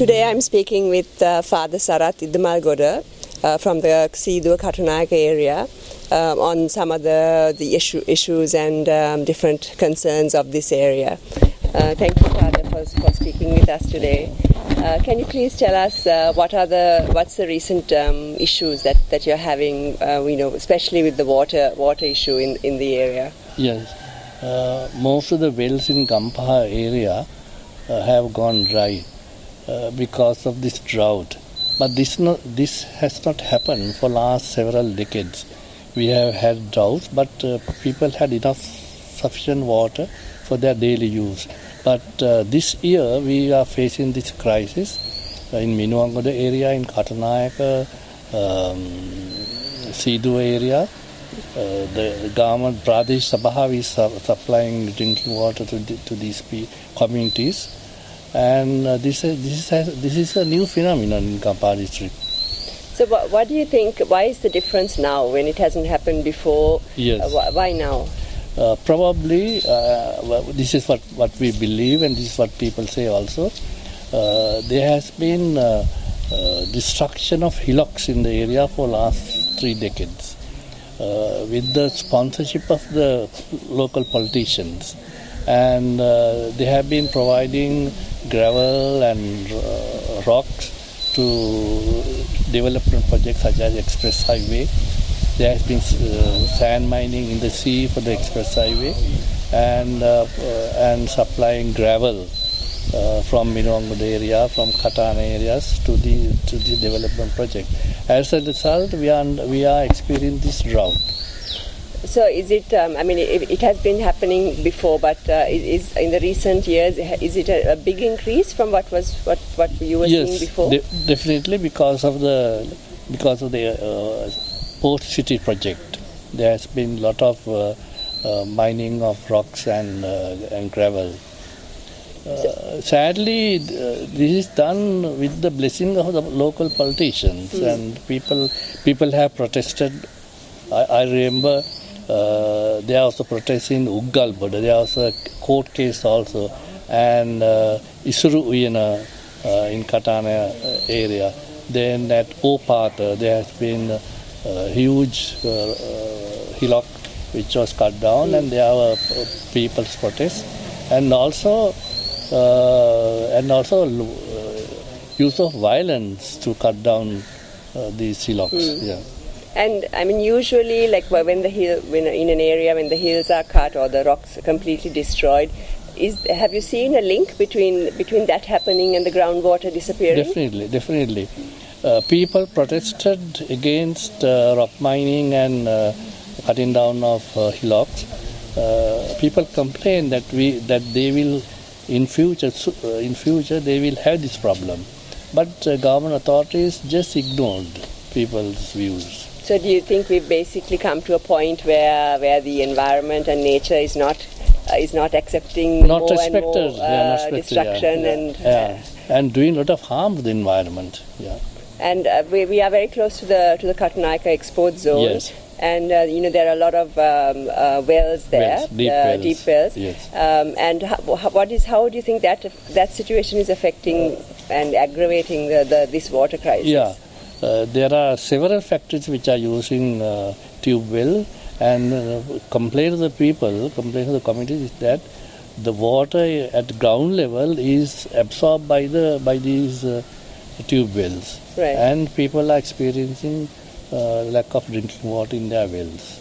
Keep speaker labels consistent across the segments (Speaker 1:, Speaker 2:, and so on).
Speaker 1: Today I'm speaking with Father Iddamalgoda from the Siduwa Katunayaka area on some of the issues and different concerns of this area. Thank you, Father, for speaking with us today. Can you please tell us what's the recent issues that you're having, especially with the water issue in the area?
Speaker 2: Yes, most of the wells in Gampaha area have gone dry because of this drought. But this has not happened for last several decades. We have had droughts, but people had enough sufficient water for their daily use. But this year we are facing this crisis in Minuwangoda area, in Katunayaka, Siduwa area. The government Pradesh Sabaha is supplying drinking water to these communities. And this is a new phenomenon in Gampaha district.
Speaker 1: So what do you think, why is the difference now when it hasn't happened before?
Speaker 2: Yes.
Speaker 1: Why now?
Speaker 2: Probably this is what we believe, and this is what people say also. There has been destruction of hillocks in the area for last 3 decades with the sponsorship of the local politicians. And they have been providing gravel and rocks to development projects such as express highway. There has been sand mining in the sea for the express highway, and supplying gravel from Minuwangoda area, from Katana areas to the development project. As a result, we are experiencing this drought.
Speaker 1: So is it, it has been happening before, but is in the recent years, is it a big increase from what you were seeing before?
Speaker 2: Yes, definitely because of the port city project. There has been a lot of mining of rocks and gravel. Sadly, this is done with the blessing of the local politicians, and people have protested. I remember they are also protesting Iddamalgoda. There was a court case also, and Isuru Uyana in Katana area. Then at Opata there has been a huge hillock which was cut down, and there were people's protests, and also use of violence to cut down these hillocks. Yeah.
Speaker 1: And usually, like when in an area when the hills are cut or the rocks are completely destroyed, have you seen a link between that happening and the groundwater disappearing?
Speaker 2: Definitely. People protested against rock mining and cutting down of hillocks. People complain that they will in future they will have this problem, but government authorities just ignored people's views.
Speaker 1: So do you think we've basically come to a point where the environment and nature is not accepting more and more destruction
Speaker 2: and doing a lot of harm to the environment? Yeah.
Speaker 1: And we are very close to the Katunayaka export zone.
Speaker 2: Yes.
Speaker 1: And there are a lot of wells there, deep wells.
Speaker 2: Yes.
Speaker 1: And how do you think that situation is affecting and aggravating this water crisis?
Speaker 2: Yeah. There are several factories which are using tube well, and complaint of the the communities is that the water at ground level is absorbed by these tube wells,
Speaker 1: right.
Speaker 2: And people are experiencing lack of drinking water in their wells.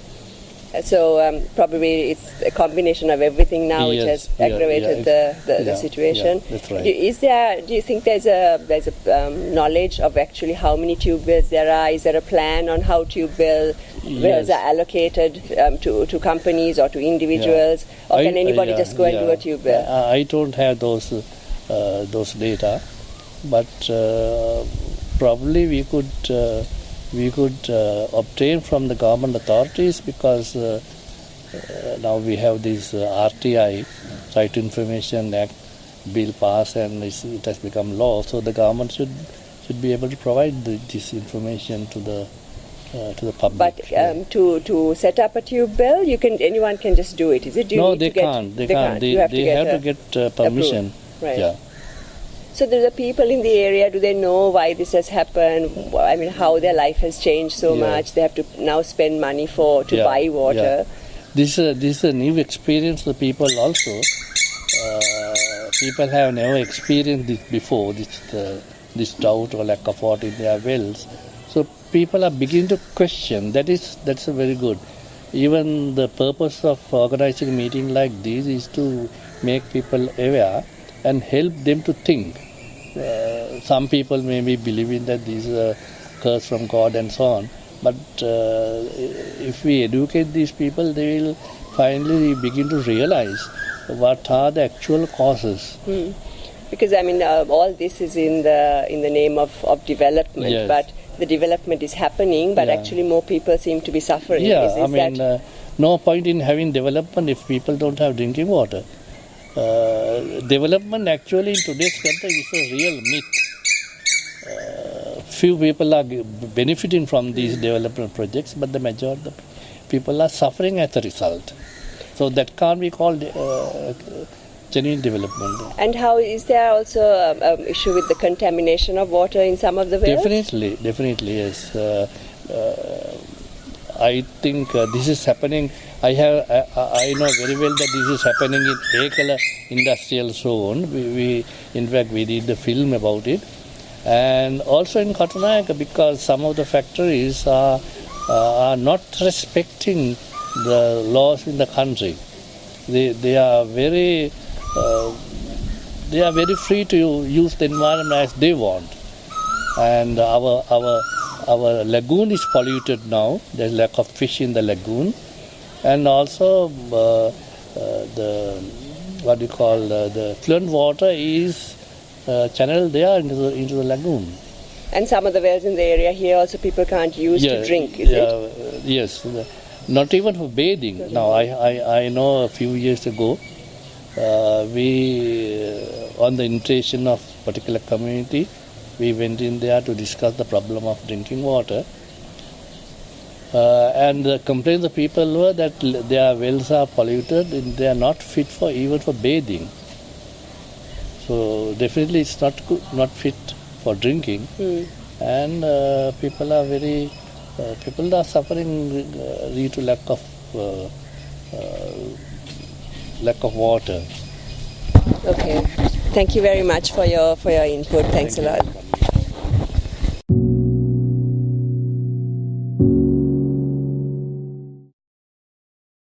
Speaker 1: So probably it's a combination of everything now which has aggravated the situation.
Speaker 2: Yeah, that's right.
Speaker 1: Do you think there's a knowledge of actually how many tube wells there are? Is there a plan on how tube wells are allocated to companies or to individuals, or can anybody just go and do a tube well?
Speaker 2: I don't have those data, but probably we could obtain from the government authorities, because now we have this RTI, Right to Information Act, bill passed, and it has become law. So the government should be able to provide this information to the public.
Speaker 1: But to set up a tube well, anyone can just do it. Is it?
Speaker 2: No, they can't. They can't. They have to get permission.
Speaker 1: Right.
Speaker 2: Yeah.
Speaker 1: So do the people in the area, do they know why this has happened? I mean, how their life has changed so much? They have to now spend money to buy water.
Speaker 2: This is a new experience for people also. People have never experienced this before, this drought or lack of water in their wells. So people are beginning to question. That's a very good. Even the purpose of organizing a meeting like this is to make people aware and help them to think. Some people may be believing that this is a curse from God and so on. But if we educate these people, they will finally begin to realize what are the actual causes.
Speaker 1: Because I mean, all this is in the name of development,
Speaker 2: Yes.
Speaker 1: but the development is happening, but actually more people seem to be suffering.
Speaker 2: Yeah, no point in having development if people don't have drinking water. Development actually in today's country is a real myth. Few people are benefiting from these development projects, but the majority of the people are suffering as a result. So that can't be called genuine development.
Speaker 1: And how is there also an issue with the contamination of water in some of the wells?
Speaker 2: Definitely, yes. I think this is happening. I know very well that this is happening in Ekala industrial zone. We in fact we did the film about it, and also in Katunayaka, because some of the factories are not respecting the laws in the country. They are very free to use the environment as they want, and our lagoon is polluted now. There's lack of fish in the lagoon, and also the fluent water is channeled there into the lagoon.
Speaker 1: And some of the wells in the area here also people can't use to drink, is it?
Speaker 2: Yes, not even for bathing. Now I know a few years ago, we on the invitation of particular community, we went in there to discuss the problem of drinking water. And the complaints of the people were that their wells are polluted and they are not fit even for bathing. So definitely it's not fit for drinking. And people are suffering due to lack of water.
Speaker 1: Okay. Thank you very much for your input. Thanks a lot.